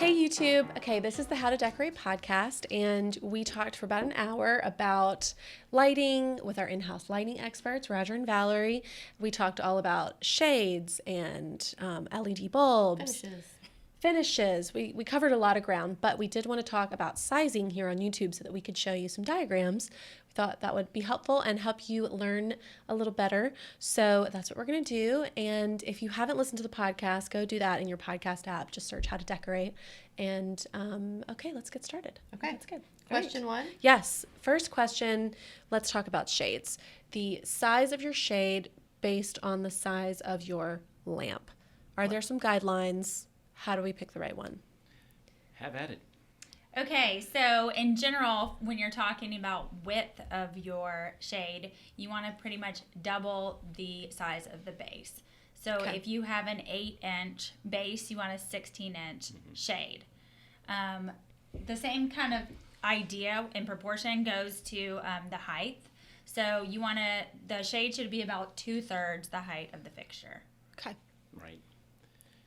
Hey YouTube. Okay, this is the How to Decorate podcast, and we talked for about an hour about lighting with our in-house lighting experts, Roger and Valerie. We talked all about shades and LED bulbs. Finishes. We covered a lot of ground, but we did want to talk about sizing here on YouTube so that we could show you some diagrams. We thought that would be helpful and help you learn a little better. So that's what we're going to do. And if you haven't listened to the podcast, go do that in your podcast app. Just search How to Decorate. And okay, let's get started. Okay. That's good. Question one? Yes. First question, let's talk about shades. The size of your shade based on the size of your lamp. Are there some guidelines? How do we pick the right one? Have at it. Okay, so in general, when you're talking about width of your shade, you want to pretty much double the size of the base. So if you have an 8-inch base, you want a 16-inch shade. The same kind of idea in proportion goes to the height. So you want the shade should be about 2/3 the height of the fixture. Okay. Right.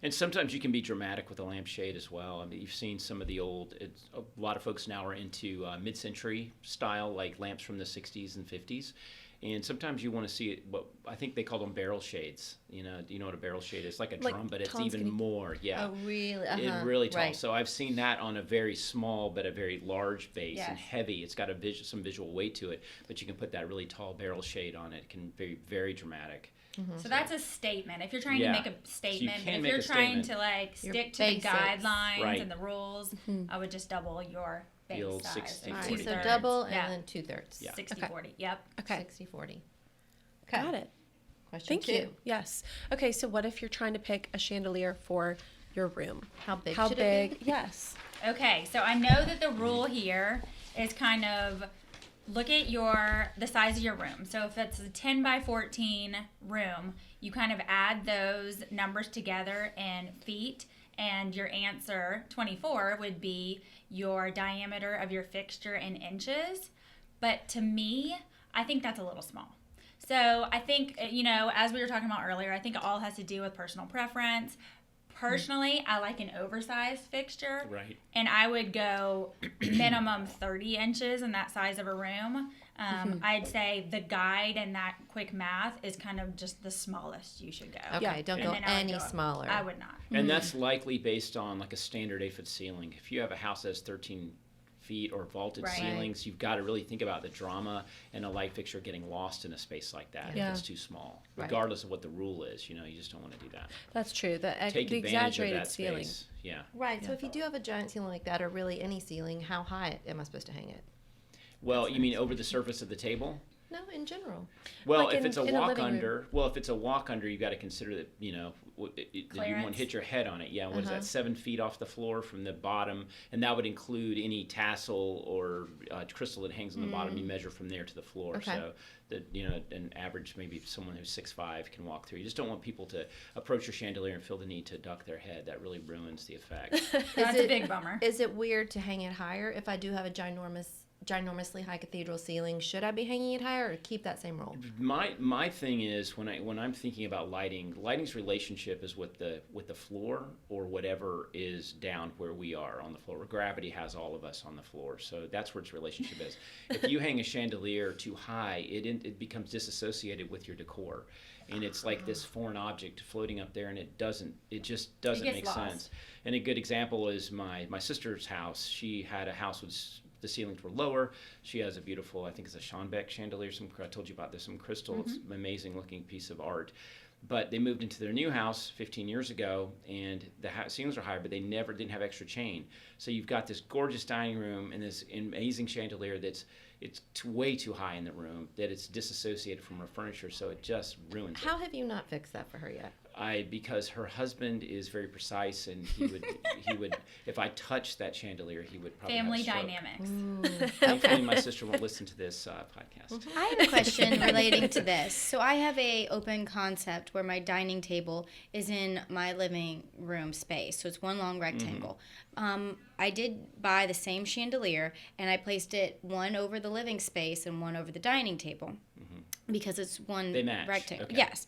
And sometimes you can be dramatic with a lampshade as well. I mean, you've seen some of the a lot of folks now are into mid-century style, like lamps from the 60s and 50s. And sometimes you want to see what I think they call them barrel shades. You know what a barrel shade is? Like a drum, but it's even more. Yeah. Oh, really? It's really tall. Right. So I've seen that on a very small but a very large base and Yes. heavy. It's got some visual weight to it, but you can put that really tall barrel shade on it. It can be very dramatic. So that's a statement. If you're trying to make a statement, can if make you're a trying statement. to like Your stick to the basics. guidelines Right. and the rules, I would just double your base The old size. 60, of All right, 40. so 2/3. double and Yeah. then 2/3. Yeah. 60-40. Yep. Okay. 60-40. Okay. Got it. Question Thank two. you. Yes. Okay, so what if you're trying to pick a chandelier for your room? How big How should big? it be? Yes. Okay, so I know that the rule here is kind of look at the size of your room. So if it's a 10 by 14 room, you kind of add those numbers together in feet, and your answer 24 would be your diameter of your fixture in inches. But to me, I think that's a little small. So I think, as we were talking about earlier, I think it all has to do with personal preference. Personally, I like an oversized fixture. Right. And I would go minimum 30 inches in that size of a room. I'd say the guide and that quick math is kind of just the smallest you should go. Okay, Yeah. don't And go then I would any go up. smaller. I would not. And that's likely based on like a standard 8-foot ceiling. If you have a house that has 13 feet or vaulted Right. ceilings, you've got to really think about the drama and a light fixture getting lost in a space like that Yeah. if it's too small. Right. Regardless of what the rule is, you just don't want to do that. That's true. The Take the advantage of exaggerated that ceiling. space. Yeah. Right, so Yeah. if you do have a giant ceiling like that, or really any ceiling, how high am I supposed to hang it? Well, you mean over the surface of the table? No, in general. Well, Like if it's a in a walk living room. under, if it's a walk under, you got to consider that that you want to Clearance. hit your head on it. Yeah, what is that? 7 feet off the floor from the bottom, and that would include any tassel or crystal that hangs on the bottom. You measure from there to the floor. Okay. So that an average, maybe someone who's 6'5" can walk through. You just don't want people to approach your chandelier and feel the need to duck their head. That really ruins the effect. That's a big bummer. Is it weird to hang it higher if I do have a ginormously high cathedral ceiling? Should I be hanging it higher or keep that same rule? My thing is when I'm thinking about lighting's relationship is with the floor or whatever is down where we are on the floor. Where gravity has all of us on the floor, so that's where its relationship is. If you hang a chandelier too high, it becomes disassociated with your decor, and it's like this foreign object floating up there, and it just doesn't gets make lost. sense. And a good example is my sister's house. She had a house with the ceilings were lower. She has a beautiful, I think it's a Schonbeck chandelier. I told you about this, some crystal. It's an amazing looking piece of art. But they moved into their new house 15 years ago, and the ceilings are higher, but they didn't have extra chain. So you've got this gorgeous dining room and this amazing chandelier it's way too high in the room that it's disassociated from her furniture, so it just ruins it. How have you not fixed that for her yet? Because her husband is very precise, and he would if I touched that chandelier, he would probably Family have a stroke. dynamics. Thankfully, my sister won't listen to this podcast. I have a question relating to this. So I have a open concept where my dining table is in my living room space. So it's one long rectangle. I did buy the same chandelier, and I placed it one over the living space and one over the dining table because it's one They match. rectangle. Okay. Yes.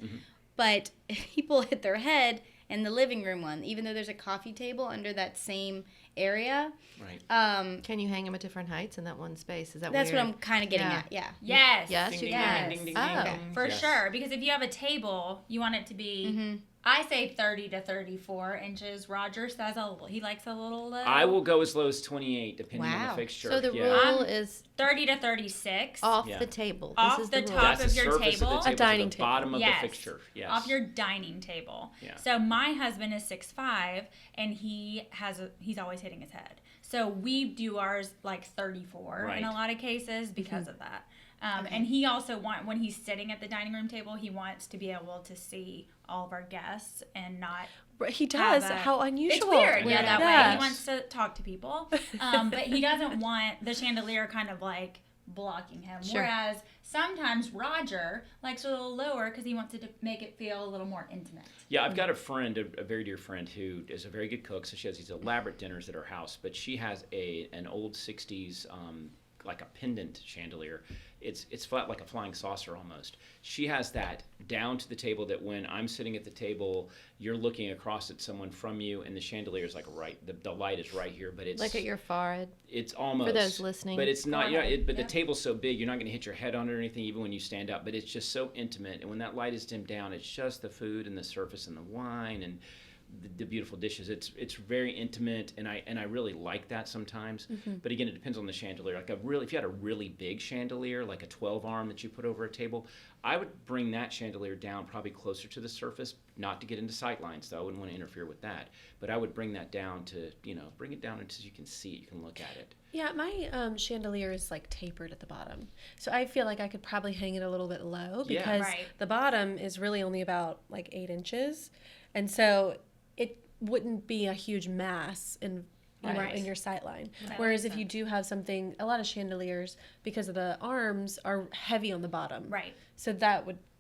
But if people hit their head And the living room one, even though there's a coffee table under that same area, Right. Can you hang them at different heights in that one space? Is that that's weird? what I'm kind of getting at. Yeah. Yes. Yes, Ding, you ding, can. ding, ding, ding, Oh. ding. For Yes. sure, because if you have a table, you want it to be, I say 30 to 34 inches. Roger says he likes a little low. I will go as low as 28, depending on Wow. the fixture. So the yeah. rule is 30 to 36. off Yeah. the table. Off this is the the top rule. That's of the your surface table. of the A table, dining to the table. bottom of Yes. the fixture. Yes. Off your dining table. Yeah. So my husband is 6'5", and he's always hitting his head. So we do ours like 34 Right. in a lot of cases because of that. And he also when he's sitting at the dining room table, he wants to be able to see all of our guests and not. He does. have a- How unusual. It's weird, yeah, that way. Yes. He wants to talk to people, but he doesn't want the chandelier kind of like blocking him. Sure. Whereas sometimes Roger likes a little lower because he wants to make it feel a little more intimate. Yeah, I've got a friend, a very dear friend, who is a very good cook. So she has these elaborate dinners at her house, but she has an old 60s, like a pendant chandelier. It's flat like a flying saucer almost. She has that down to the table that when I'm sitting at the table, you're looking across at someone from you, and the chandelier is like the light is right here, but it's Like at your forehead. It's almost For those listening. but it's not. Forehead, But yeah. the table's so big, you're not going to hit your head on it or anything, even when you stand up. But it's just so intimate, and when that light is dimmed down, it's just the food and the surface and the wine and the beautiful dishes. It's very intimate, and I really like that sometimes. But again, it depends on the chandelier. Like if you had a really big chandelier, like a 12 arm that you put over a table, I would bring that chandelier down probably closer to the surface, not to get into sight lines though. I wouldn't want to interfere with that. But I would bring that down to bring it down until you can see it, you can look at it. Yeah, my chandelier is like tapered at the bottom. So I feel like I could probably hang it a little bit low Yeah. because Right. the bottom is really only about like 8 inches. And so it wouldn't be a huge mass in Right. in your sight line. That Whereas makes if you do have something, a lot of chandeliers, because of the arms, are heavy on the bottom. Right. So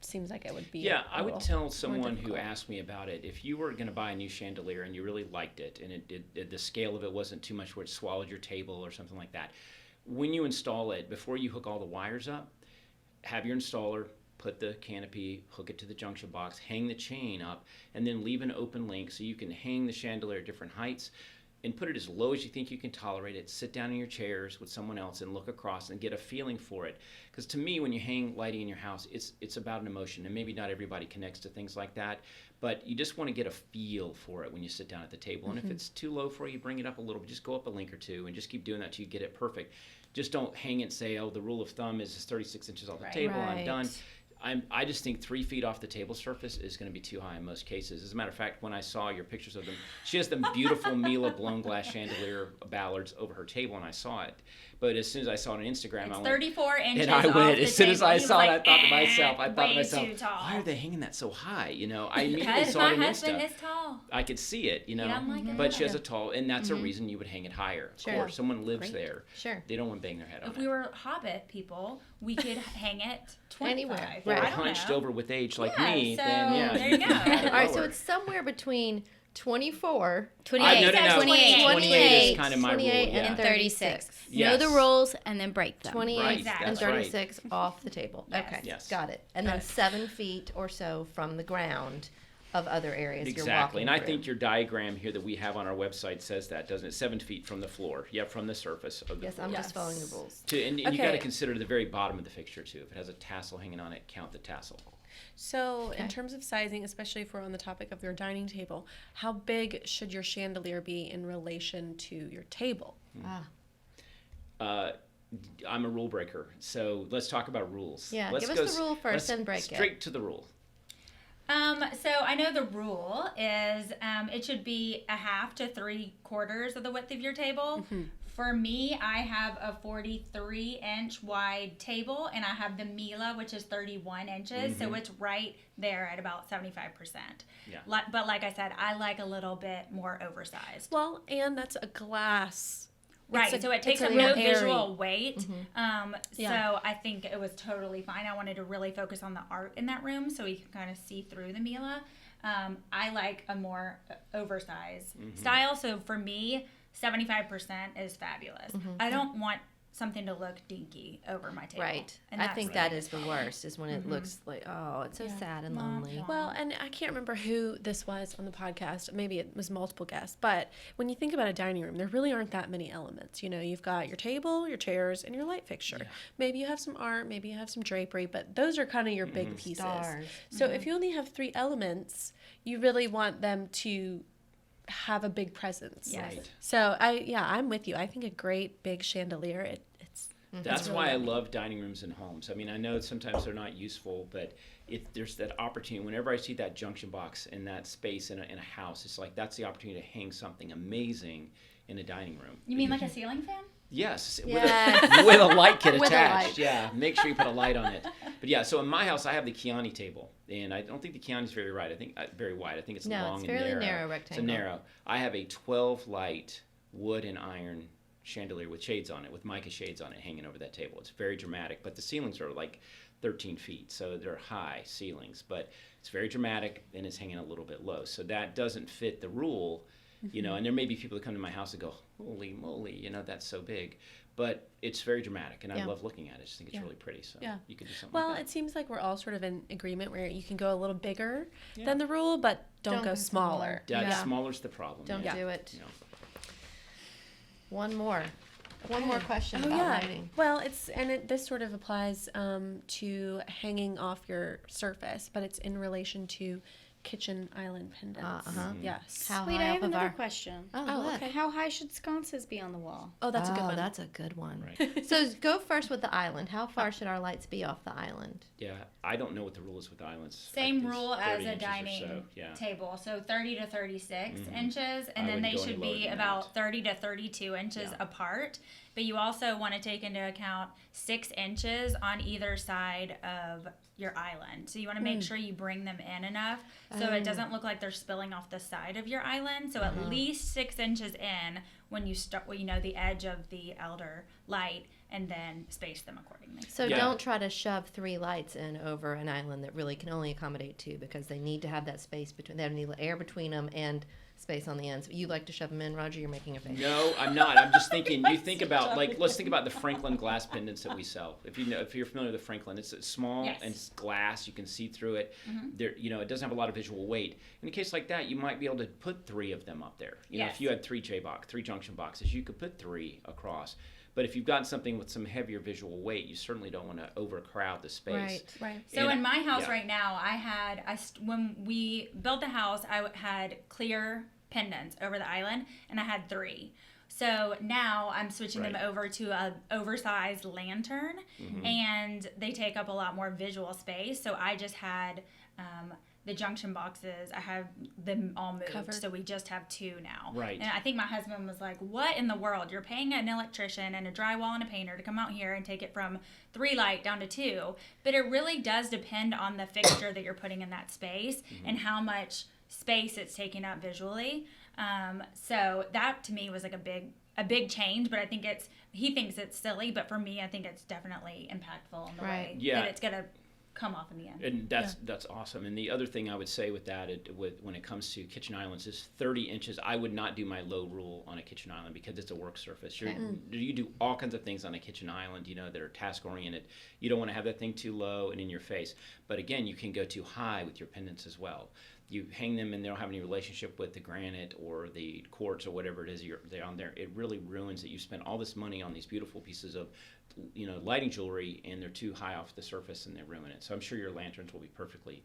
seems like it would be Yeah, I I would tell someone who difficult. asked me about it, if you were going to buy a new chandelier and you really liked it, and the scale of it wasn't too much where it swallowed your table or something like that, when you install it, before you hook all the wires up, have your installer put the canopy, hook it to the junction box, hang the chain up, and then leave an open link so you can hang the chandelier at different heights and put it as low as you think you can tolerate it. Sit down in your chairs with someone else and look across and get a feeling for it. Because to me, when you hang lighting in your house, it's about an emotion, and maybe not everybody connects to things like that, but you just want to get a feel for it when you sit down at the table. And if it's too low for you, bring it up a little bit. Just go up a link or two and just keep doing that till you get it perfect. Just don't hang it and say, oh, the rule of thumb is 36 inches off the table, I'm done. I just think 3 feet off the table surface is going to be too high in most cases. As a matter of fact, when I saw your pictures of them, she has them beautiful Mila blown glass chandelier Ballards over her table, and I saw it. But as soon as I saw it on Instagram, It's I went, 34 inches and I off went, the as soon as table. I He was saw it, like, I thought to myself, way too tall. why are they hanging that so high? I immediately Because saw it my on husband Insta. is tall. I could see it, don't like it? But she has a tall, and that's a reason you would hang it higher. Of Sure. course, someone lives there. Sure. They don't want to bang their head on If it. we were Hobbit people, we could hang it 25. Anywhere. Or Right. I don't hunched know. over with age like Yeah, me, so then yeah. there you go. All right, so lower. it's somewhere between 24, 28. No. 28. 28 is kind of my rule, 28 yeah. And 36. Yes. Know the rules and then break them. 28 Right, Exactly. and that's right. 36 off the table. Yes. Okay, Yes. got it. And then 7 feet or so from the ground of other areas you're Exactly, walking and I through. think your diagram here that we have on our website says that, doesn't it? 7 feet from the floor. Yeah, from the surface of the Yes, floor. I'm Yes. just following the rules. And you got to Okay. consider the very bottom of the fixture too. If it has a tassel hanging on it, count the tassel. So, in Okay. terms of sizing, especially if we're on the topic of your dining table, how big should your chandelier be in relation to your table? I'm a rule breaker, so let's talk about rules. Yeah, Let's give go us the rule first, let's then break it. straight to the rule. So I know the rule is it should be a half to 3/4 of the width of your table. For me, I have a 43-inch wide table, and I have the Mila, which is 31 inches, so it's right there at about 75%. Yeah. But like I said, I like a little bit more oversized. Well, and that's a glass. Right, so it takes it's up a no real airy. visual weight. Yeah. So I think it was totally fine. I wanted to really focus on the art in that room so we could kind of see through the Mila. I like a more oversized style. So for me, 75% is fabulous. I don't want something to look dinky over my table. Right. And I that's think that is the worst, is when it looks like, it's so Yeah. sad and Mom, lonely. Mom. Well, and I can't remember who this was on the podcast. Maybe it was multiple guests. But when you think about a dining room, there really aren't that many elements. You know, you've got your table, your chairs, and your light fixture. Yeah. Maybe you have some art, maybe you have some drapery, but those are kind of your big pieces. Stars. So if you only have 3 elements, you really want them to have a big presence. Yes. Right. So I'm with you. I think a great big chandelier, it's That's really why I lovely. love dining rooms in homes. I mean, I know sometimes they're not useful, but there's that opportunity. Whenever I see that junction box in that space in a house, it's like that's the opportunity to hang something amazing in a dining room. You mean like a ceiling fan? Yes, Yes. with a light kit With a attached. light. Yeah, make sure you put a light on it. But yeah, so in my house, I have the Chianti table, and I don't think the Chianti's very wide. I think very wide. I think it's No, long it's and fairly narrow. narrow rectangle. It's a narrow. I have a 12 light wood and iron chandelier with shades on it, with mica shades on it, hanging over that table. It's very dramatic, but the ceilings are like 13 feet, so they're high ceilings. But it's very dramatic, and it's hanging a little bit low. So that doesn't fit the rule. You know, and there may be people that come to my house and go, holy moly, you know, that's so big. But it's very dramatic, and I Yeah. love looking at it. I just think it's Yeah. really pretty. So Yeah. you could do something Well, like that. it seems like we're all sort of in agreement where you can go a little bigger Yeah. than the rule, but don't Don't go go smaller. Yeah, Yeah. smaller's the problem. Don't yeah. do it. You know. One more question Oh about yeah. lighting. Well, this sort of applies to hanging off your surface, but it's in relation to kitchen island pendants. Uh-huh. Yes. How Wait, I high have up of another our... question. Oh, look. okay. How high should sconces be on the wall? Oh, that's a good Oh, one. that's a good one. Right. So go first with the island. How far should our lights be off the island? Yeah, I don't know what the rule is with islands. Same Like, it's rule 30 as a inches or dining so. Yeah. table. So 30 to 36 Mhm. inches, and I then wouldn't they go any should lower be than about that. 30 to 32 inches Yeah. apart. But you also want to take into account 6 inches on either side of your island. So you want to make sure you bring them in enough so it doesn't look like they're spilling off the side of your island. So at least 6 inches in when you start, the edge of the elder light, and then space them accordingly. So Yeah. don't try to shove 3 lights in over an island that really can only accommodate 2, because they need to have that space between. They need air between them and space on the ends. You like to shove them in, Roger? You're making a face. No, I'm not. I'm just thinking. You think about let's think about the Franklin glass pendants that we sell. If you're familiar with the Franklin, it's small Yes. and it's glass. You can see through it. There, it doesn't have a lot of visual weight. In a case like that, you might be able to put 3 of them up there. You know, Yes. if you had 3 three junction boxes, you could put 3 across. But if you've got something with some heavier visual weight, you certainly don't want to overcrowd the space. Right. So And- in my house yeah. right now, when we built the house, I had clear pendants over the island, and I had 3. So now I'm switching them Right. over to a oversized lantern, and they take up a lot more visual space. So I just had the junction boxes. I have them all moved, Covered. so we just have 2 now. Right. And I think my husband was like, "What in the world? You're paying an electrician and a drywall and a painter to come out here and take it from 3 light down to 2." But it really does depend on the fixture that you're putting in that space and how much space it's taking up visually. So that to me was like a big change, but I think he thinks it's silly, but for me, I think it's definitely impactful in the Right. way Yeah. that it's gonna come off in the end. And that's awesome. And the other thing I would say with that, when it comes to kitchen islands, is 30 inches. I would not do my low rule on a kitchen island because it's a work surface. You do all kinds of things on a kitchen island, that are task oriented. You don't want to have that thing too low and in your face. But again, you can go too high with your pendants as well. You hang them and they don't have any relationship with the granite or the quartz or whatever it is they're on there. It really ruins it. You spend all this money on these beautiful pieces of lighting jewelry, and they're too high off the surface and they ruin it. So I'm sure your lanterns will be perfectly,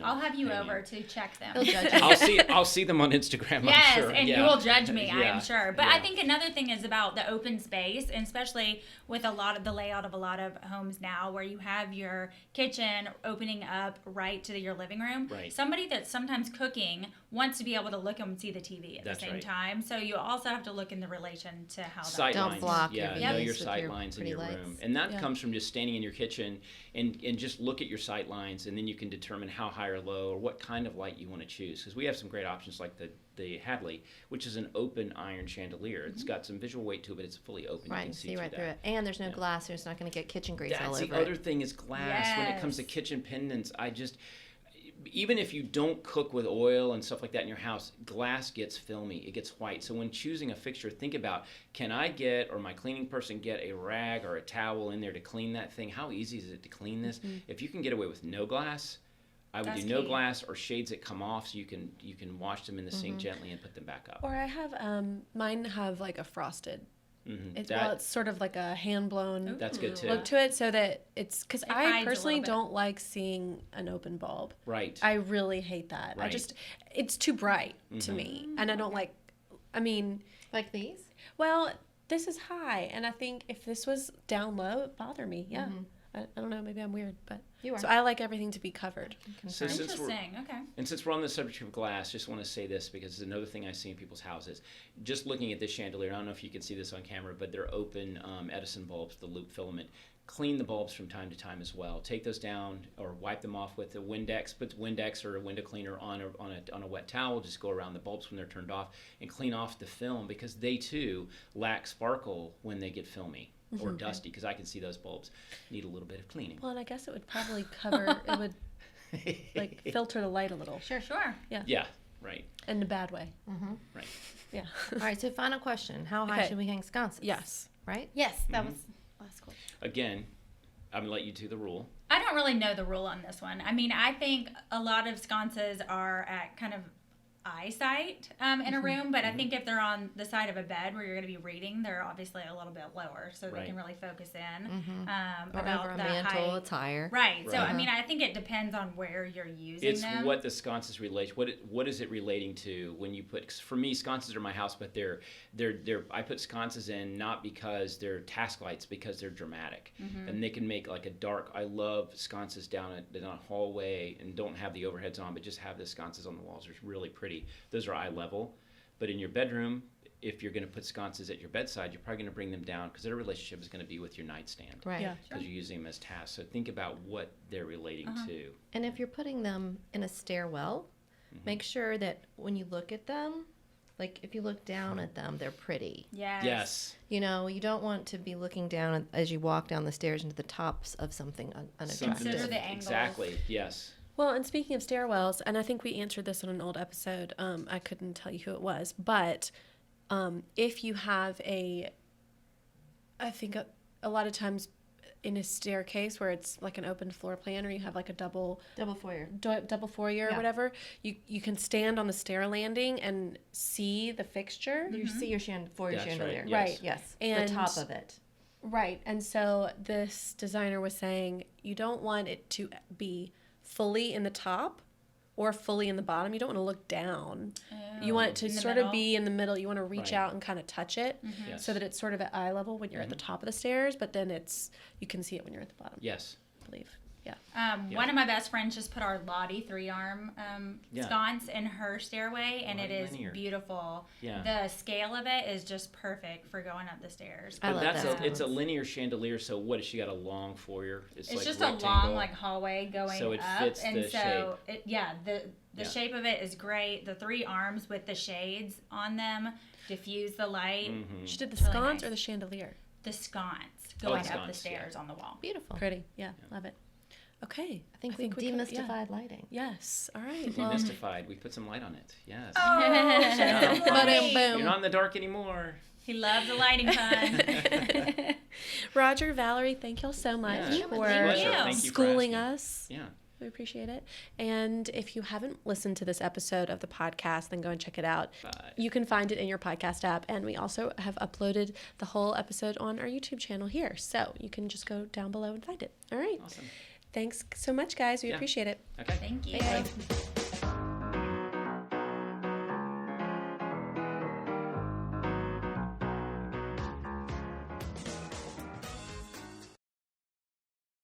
I'll have you hanging. over to check them. He'll judge you. I'll see them on Instagram. Yes, I'm sure. and Yeah. you will judge me, I Yeah. am sure. But I Yeah. think another thing is about the open space, and especially with a lot of the layout of a lot of homes now, where you have your kitchen opening up right to your living room. Right. Somebody that's sometimes cooking wants to be able to look and see the TV at That's the same right. time. So you also have to look in the relation to how Sight Don't lines. block your Yeah, views know your with sight your lines in pretty your lights. room. And that Yeah. comes from just standing in your kitchen and just look at your sight lines, and then you can determine how high or low or what kind of light you want to choose. Because we have some great options like the Hadley, which is an open iron chandelier. It's got some visual weight to it, but it's fully open. Right, You can see right through that. it. And there's no Yeah. glass, so it's not going to get kitchen grease all That's over the other it. thing is glass. When it comes to Yes. kitchen pendants, even if you don't cook with oil and stuff like that in your house, glass gets filmy. It gets white. So when choosing a fixture, think about, can I get, or my cleaning person get a rag or a towel in there to clean that thing? How easy is it to clean this? If you can get away with no glass, I would That's do no key. glass or shades that come off, so you can wash them in the sink gently and put them back up. Or I have mine have like a frosted. It's That- it's sort of like a hand blown That's good too. look to it, so that it's because It I hides a personally little bit. don't like seeing an open bulb. Right. I really hate that. Right. It's too bright to me, and I don't like. I mean, Like these? well, this is high, and I think if this was down low, it'd bother me. Yeah, I don't know. Maybe I'm weird, but You are. so I like everything to be covered. So since we're, Interesting. Okay. and since we're on the subject of glass, just want to say this because it's another thing I see in people's houses. Just looking at this chandelier, I don't know if you can see this on camera, but they're open Edison bulbs, the loop filament. Clean the bulbs from time to time as well. Take those down or wipe them off with a Windex. Put Windex or a window cleaner on a wet towel. Just go around the bulbs when they're turned off and clean off the film, because they too lack sparkle when they get filmy or dusty, because I can see those bulbs need a little bit of cleaning. Well, and I guess it would probably cover. It would like filter the light a little Sure. Yeah, right. in a bad way. Right. Yeah. All right, so final question. How high Okay. should we hang sconces? Yes. Right? Yes, that was last question. Again, I'm gonna let you do the rule. I don't really know the rule on this one. I mean, I think a lot of sconces are at kind of eyesight in a room, but I think if they're on the side of a bed where you're going to be reading, they're obviously a little bit lower, so they Right. can really focus in Or about over a the mantle, height. it's higher. Right. So I Right. mean, I think it depends on where you're using It's them. what the sconces relate. What is it relating to when you put? 'Cause for me, sconces are my house, but they're. I put sconces in not because they're task lights, because they're dramatic, and they can make like a dark. I love sconces down a hallway and don't have the overheads on, but just have the sconces on the walls. They're really pretty. Those are eye level, but in your bedroom, if you're going to put sconces at your bedside, you're probably going to bring them down because their relationship is going to be with your nightstand. Right. Yeah. Because you're using them as tasks. So think about what they're relating to. And if you're putting them in a stairwell, make sure that when you look at them, like if you look down at them, they're pretty. Yes. Yes. You know, you don't want to be looking down as you walk down the stairs into the tops of something unattractive. Consider the angles. Exactly. Yes. Well, and speaking of stairwells, and I think we answered this on an old episode. I couldn't tell you who it was, but if you have I think a lot of times in a staircase where it's like an open floor plan, or you have like a double foyer. double foyer or Yeah. whatever, you can stand on the stair landing and see the fixture. You see your foyer That's right, chandelier. yes. Right. Yes. And the top of it. Right. And so this designer was saying you don't want it to be fully in the top or fully in the bottom. You don't want to look down. You want it to In the sort middle? of be in the middle. You want to reach Right. out and kind of touch it Yes. so that it's sort of at eye level when you're at the top of the stairs, but then you can see it when you're at the bottom, Yes. I believe. Yeah. One of my best friends just put our Lottie 3-arm Yeah. sconce in her stairway, and it is linear. beautiful. Yeah. The scale of it is just perfect for going up the stairs. I But love that's that. it's a linear chandelier. So what? Has she got a long foyer? It's like just rectangle. a long like hallway going So it up, fits and the so the Yeah. shape of it is great. The 3 arms with the shades on them diffuse the light. She did the It's really sconce nice. or the chandelier? The sconce Oh, going the up the sconce, yeah. stairs on the wall. Beautiful. Pretty. Yeah. Love it. Okay. I think we we covered- yeah. demystified lighting. Yes. All right. Well, Demystified. We put some light on it. Yes. ba-dum, boom. You're not in the dark anymore. He loves the lighting fun. Roger, Valerie, thank y'all so much Yeah, for pleasure. Thank you for schooling asking. us. Yeah. We appreciate it. And if you haven't listened to this episode of the podcast, then go and check it out. You can find it in your podcast app. And we also have uploaded the whole episode on our YouTube channel here. So you can just go down below and find it. All right. Awesome. Thanks so much, guys. We Yeah. appreciate it. Okay. Thank you. Bye.